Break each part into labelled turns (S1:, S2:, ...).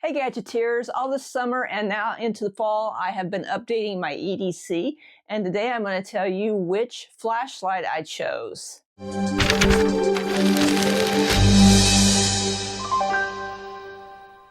S1: Hey Gadgeteers, all this summer and now into the fall I have been updating my EDC, and today I'm going to tell you which flashlight I chose.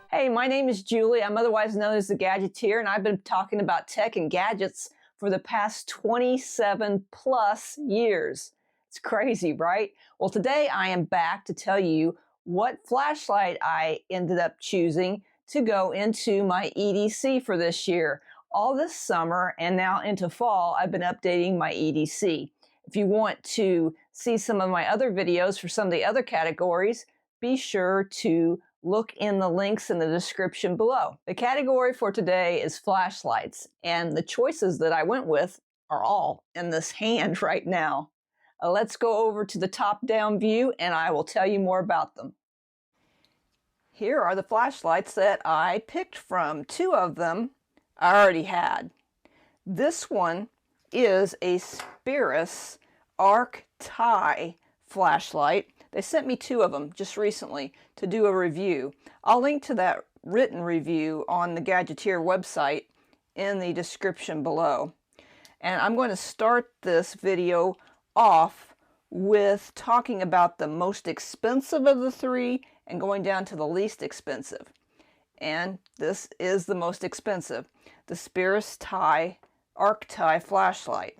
S1: Hey, my name is Julie. I'm otherwise known as the Gadgeteer, and I've been talking about tech and gadgets for the past 27 plus years. It's crazy, right? Well, today I am back to tell you what flashlight I ended up choosing to go into my EDC for this year. All this summer and now into fall, I've been updating my EDC. If you want to see some of my other videos for some of the other categories, be sure to look in the links in the description below. The category for today is flashlights, and the choices that I went with are all in this hand right now. Let's go over to the top-down view and I will tell you more about them. Here are the flashlights that I picked from. Two of them I already had. This one is a SPERAS ARC Ti flashlight. They sent me two of them just recently to do a review. I'll link to that written review on the Gadgeteer website in the description below. And I'm going to start this video off with talking about the most expensive of the three and going down to the least expensive. And this is the most expensive, the SPERAS ARC Ti flashlight.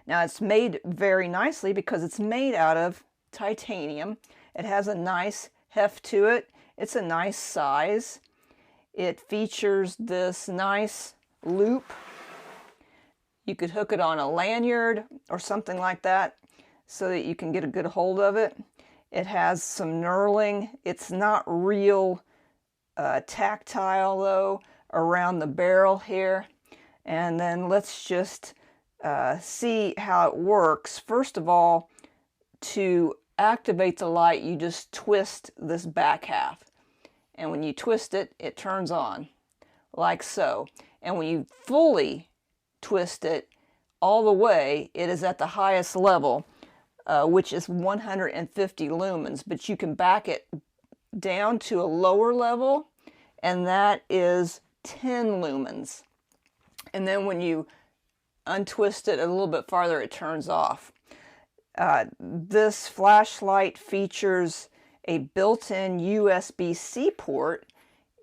S1: Now it's made very nicely because it's made out of titanium. It has a nice heft to it. It's a nice size. It features this nice loop. You could hook it on a lanyard or something like that so that you can get a good hold of it. It has some knurling. It's not real tactile though around the barrel here. And then let's just see how it works. First of all, to activate the light, you just twist this back half. And when you twist it, it turns on like so. And when you fully twist it all the way, it is at the highest level, which is 150 lumens, but you can back it down to a lower level, and that is 10 lumens. And then when you untwist it a little bit farther, it turns off. This flashlight features a built-in USB-C port.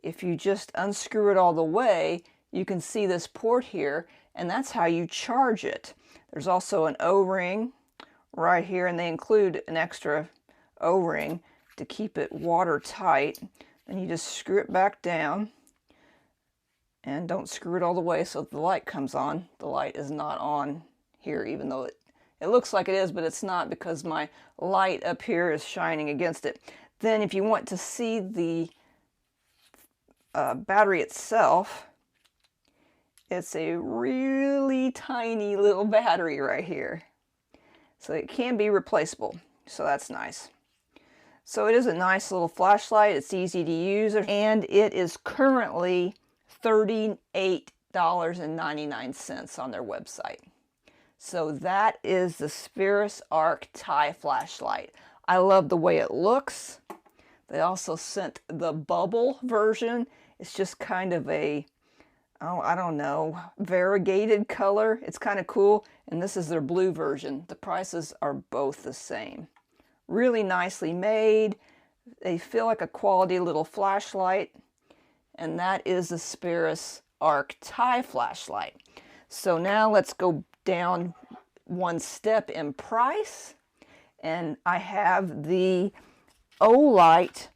S1: If you just unscrew it all the way, you can see this port here, and that's how you charge it. There's also an O-ring right here, and they include an extra O-ring to keep it watertight. Then you just screw it back down, and don't screw it all the way so the light comes on. The light is not on here, even though it looks like it is, but it's not because my light up here is shining against it. Then if you want to see the battery itself, it's a really tiny little battery right here. So it can be replaceable, so that's nice. So it is a nice little flashlight. It's easy to use, and it is currently $38.99 on their website. So that is the SPERAS ARC Ti flashlight. I love the way it looks. They also sent the bubble version. It's just kind of a, oh, I don't know, variegated color. It's kind of cool. And this is their blue version. The prices are both the same. Really nicely made. They feel like a quality little flashlight. And that is the SPERAS ARC Ti flashlight. So now let's go down one step in price. And I have the Olight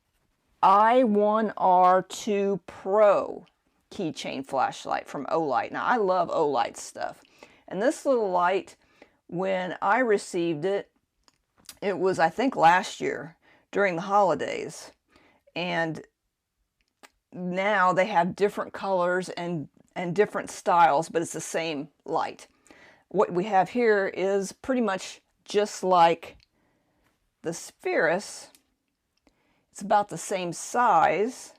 S1: i1R2 Pro keychain flashlight from Olight. Now I love Olight stuff, and this little light, when I received it, it was I think last year during the holidays, and now they have different colors and different styles, but it's the same light. What we have here is pretty much just like the SPERAS. It's about the same size.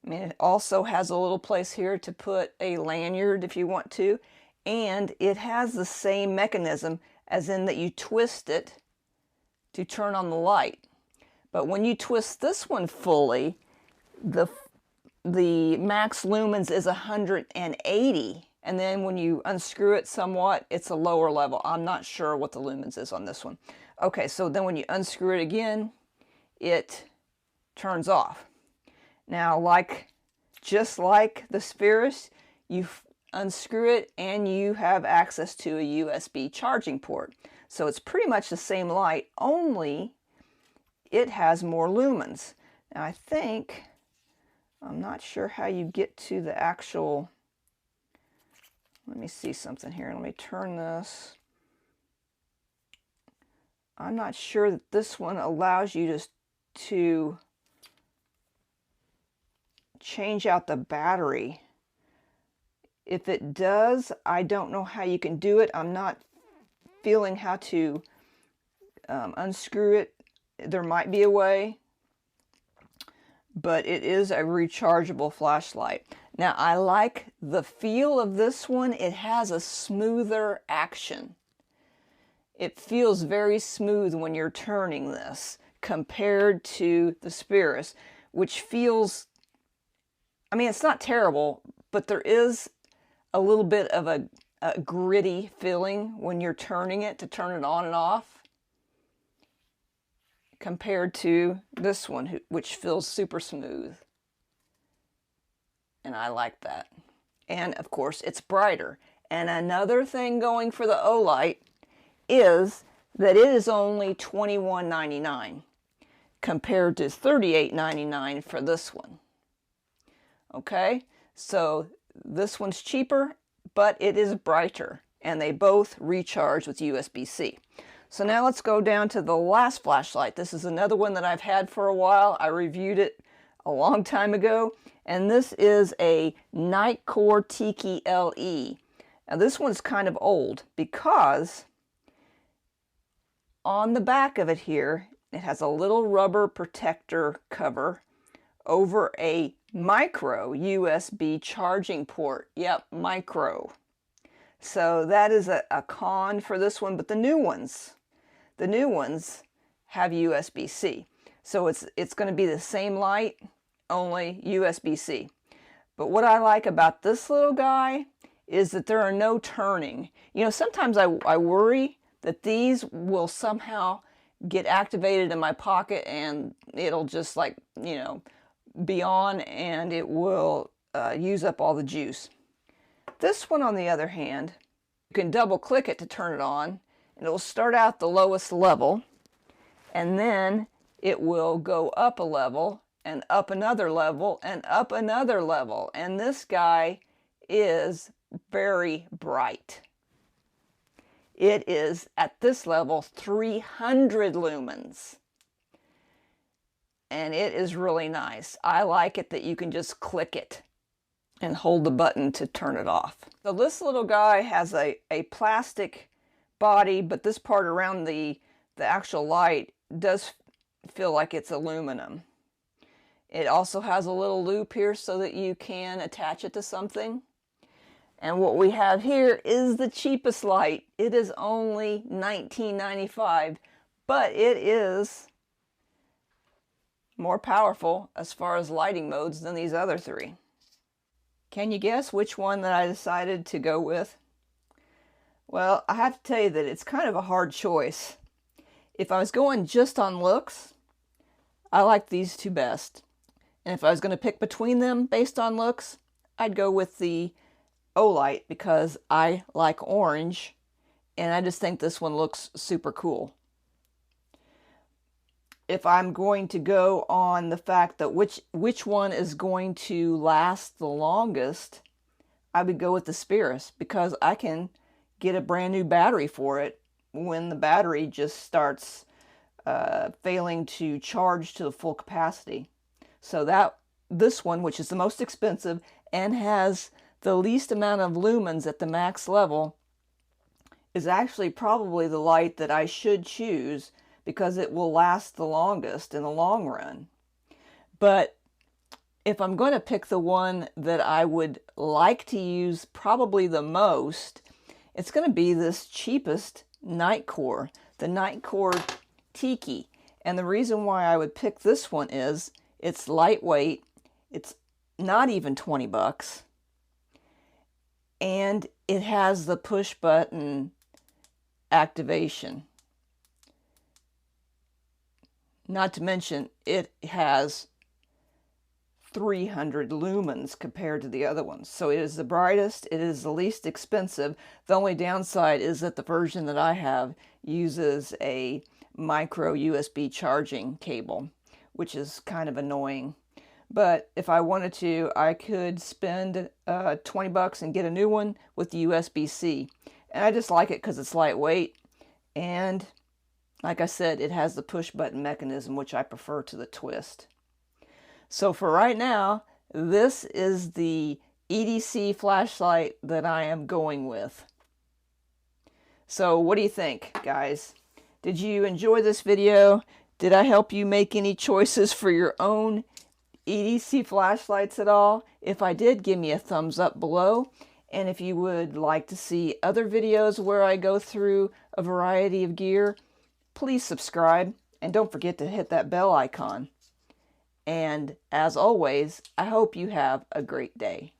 S1: I mean, it also has a little place here to put a lanyard if you want to, and it has the same mechanism, as in that you twist it to turn on the light. But when you twist this one fully, the the max lumens is 180, and then when you unscrew it somewhat, it's a lower level. I'm not sure what the lumens is on this one. Okay, so then when you unscrew it again, it turns off. Now, just like the SPERAS, you unscrew it and you have access to a USB charging port. So it's pretty much the same light, only it has more lumens. Now I'm not sure how you get to the actual, let me see something here. Let me turn this. I'm not sure that this one allows you to change out the battery. If it does, I don't know how you can do it. I'm not feeling how to unscrew it. There might be a way, but it is a rechargeable flashlight. Now, I like the feel of this one. It has a smoother action. It feels very smooth when you're turning this compared to the SPERAS, which feels, I mean, it's not terrible, but there is a little bit of a gritty feeling when you're turning it to turn it on and off, compared to this one, which feels super smooth. And I like that. And of course, it's brighter. And another thing going for the Olight is that it is only $21.99 compared to $38.99 for this one. Okay, so this one's cheaper, but it is brighter, and they both recharge with USB-C. So now let's go down to the last flashlight. This is another one that I've had for a while. I reviewed it a long time ago, and this is a Nitecore TIKI LE. Now this one's kind of old because on the back of it here, it has a little rubber protector cover over a micro USB charging port. Yep, micro. So that is a con for this one, but the new ones have USB-C. So it's going to be the same light, only USB-C. But what I like about this little guy is that there are no turning. You know, sometimes I worry that these will somehow get activated in my pocket and it'll just, like, you know, be on and it will use up all the juice. This one, on the other hand, you can double click it to turn it on, and it will start out the lowest level, and then it will go up a level and up another level and up another level. And this guy is very bright. It is, at this level, 300 lumens. And it is really nice. I like it that you can just click it and hold the button to turn it off. So this little guy has a plastic body, but this part around the actual light does feel like it's aluminum. It also has a little loop here so that you can attach it to something. And what we have here is the cheapest light. It is only $19.95, but it is more powerful as far as lighting modes than these other three. Can you guess which one that I decided to go with? Well, I have to tell you that it's kind of a hard choice. If I was going just on looks, I like these two best. And if I was going to pick between them based on looks, I'd go with the Olight because I like orange, and I just think this one looks super cool. If I'm going to go on the fact that which one is going to last the longest, I would go with the SPERAS because I can get a brand new battery for it when the battery just starts failing to charge to the full capacity. So this one, which is the most expensive and has the least amount of lumens at the max level, is actually probably the light that I should choose because it will last the longest in the long run. But if I'm going to pick the one that I would like to use probably the most, it's going to be this cheapest Nitecore, the Nitecore TIKI. And the reason why I would pick this one is it's lightweight, it's not even 20 bucks. And it has the push button activation. Not to mention, it has 300 lumens compared to the other ones. So it is the brightest, it is the least expensive. The only downside is that the version that I have uses a micro USB charging cable, which is kind of annoying. But if I wanted to, I could spend 20 bucks and get a new one with the USB-C. And I just like it because it's lightweight. And like I said, it has the push button mechanism, which I prefer to the twist. So for right now, this is the EDC flashlight that I am going with. So what do you think, guys? Did you enjoy this video? Did I help you make any choices for your own EDC flashlights at all? If I did, give me a thumbs up below. And if you would like to see other videos where I go through a variety of gear, please subscribe and don't forget to hit that bell icon. And as always, I hope you have a great day.